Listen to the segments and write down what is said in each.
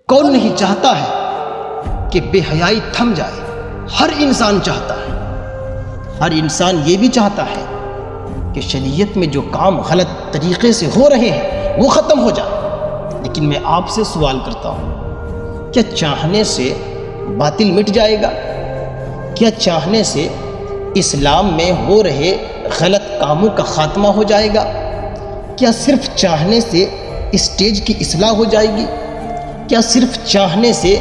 کون نہیں چاہتا ہے کہ بے حیائی تھم جائے؟ ہر انسان چاہتا ہے. ہر انسان یہ بھی چاہتا ہے کہ شریعت میں جو کام غلط طریقے سے ہو رہے ہیں وہ ختم ہو جائے. لیکن میں آپ سے سوال کرتا ہوں، کیا چاہنے سے باطل مٹ جائے گا؟ کیا چاہنے سے اسلام میں ہو رہے غلط کاموں کا خاتمہ ہو جائے گا؟ کیا صرف چاہنے سے اسٹیج کی اصلاح ہو جائے گی؟ کیا صرف چاہنے سے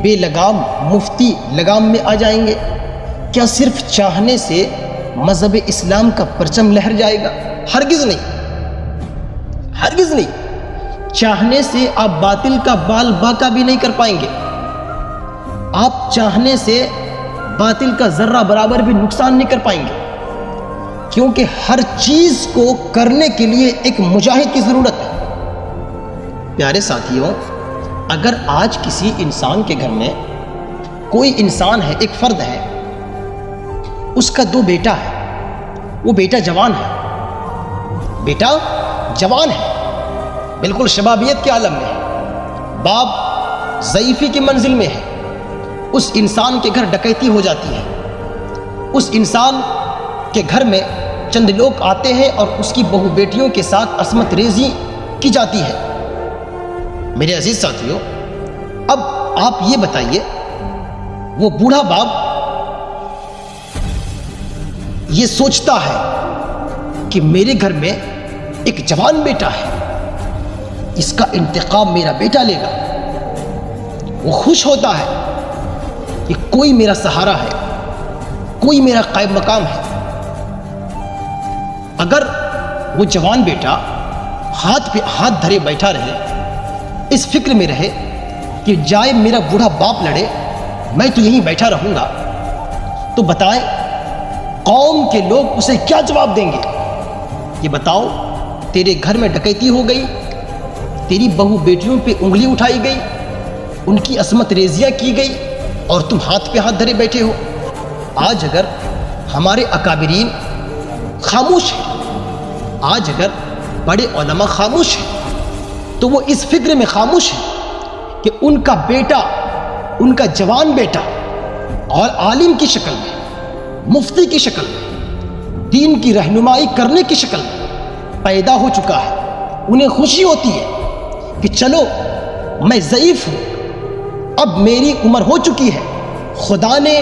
بے لگام مفتی لگام میں آ جائیں گے؟ کیا صرف چاہنے سے مذہب اسلام کا پرچم لہر جائے گا؟ ہرگز نہیں، ہرگز نہیں. چاہنے سے آپ باطل کا بال باکا بھی نہیں کر پائیں گے. آپ چاہنے سے باطل کا ذرہ برابر بھی نقصان نہیں کر پائیں گے، کیونکہ ہر چیز کو کرنے کے لیے ایک مجاہد کی ضرورت ہے. پیارے ساتھیوں، اگر آج کسی انسان کے گھر میں کوئی انسان ہے، ایک فرد ہے، اس کا 2 بیٹا ہے، وہ بیٹا جوان ہے، بیٹا جوان ہے، بالکل شبابیت کے عالم میں ہے، باپ ضعیفی کی منزل میں ہے. اس انسان کے گھر ڈکیتی ہو جاتی ہے. اس انسان کے گھر میں چند لوگ آتے ہیں اور اس کی بہو بیٹیوں کے ساتھ عصمت ریزی کی جاتی ہے. میرے عزیز ساتھیوں، اب آپ یہ بتائیے، وہ بوڑھا باپ یہ سوچتا ہے کہ میرے گھر میں ایک جوان بیٹا ہے، اس کا انتقام میرا بیٹا لے گا. وہ خوش ہوتا ہے کہ کوئی میرا سہارا ہے، کوئی میرا قائم مقام ہے. اگر وہ جوان بیٹا ہاتھ پہ ہاتھ دھرے بیٹھا رہے، اس فکر میں رہے کہ جائے میرا بوڑھا باپ لڑے، میں تو یہیں بیٹھا رہوں گا، تو بتائیں قوم کے لوگ اسے کیا جواب دیں گے؟ یہ بتاؤ، تیرے گھر میں ڈکیتی ہو گئی، تیری بہو بیٹیوں پہ انگلی اٹھائی گئی، ان کی عصمت ریزیاں کی گئی، اور تم ہاتھ پہ ہاتھ دھرے بیٹھے ہو. آج اگر ہمارے اکابرین خاموش ہیں، آج اگر بڑے علماء خاموش ہیں، تو وہ اس فکر میں خاموش ہیں کہ ان کا بیٹا، ان کا جوان بیٹا اور عالم کی شکل میں، مفتی کی شکل میں، دین کی رہنمائی کرنے کی شکل میں پیدا ہو چکا ہے. انہیں خوشی ہوتی ہے کہ چلو میں ضعیف ہوں، اب میری عمر ہو چکی ہے، خدا نے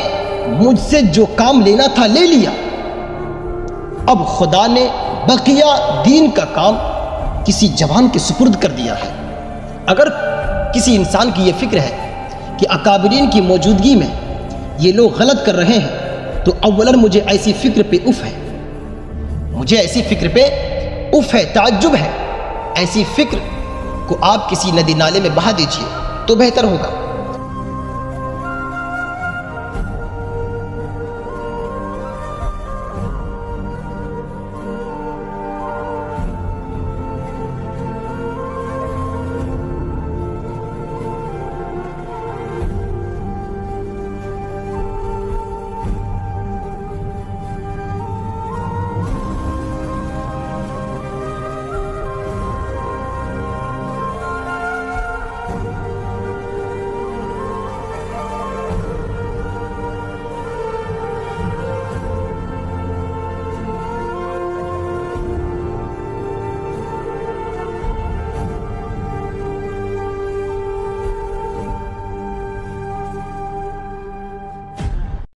مجھ سے جو کام لینا تھا لے لیا، اب خدا نے بقیہ دین کا کام کسی جوان کے سپرد کر دیا ہے. اگر کسی انسان کی یہ فکر ہے کہ اکابرین کی موجودگی میں یہ لوگ غلط کر رہے ہیں، تو اولاً مجھے ایسی فکر پہ اف ہے، مجھے ایسی فکر پہ اف ہے، تعجب ہے. ایسی فکر کو آپ کسی ندی نالے میں بہا دیجئے تو بہتر ہوگا.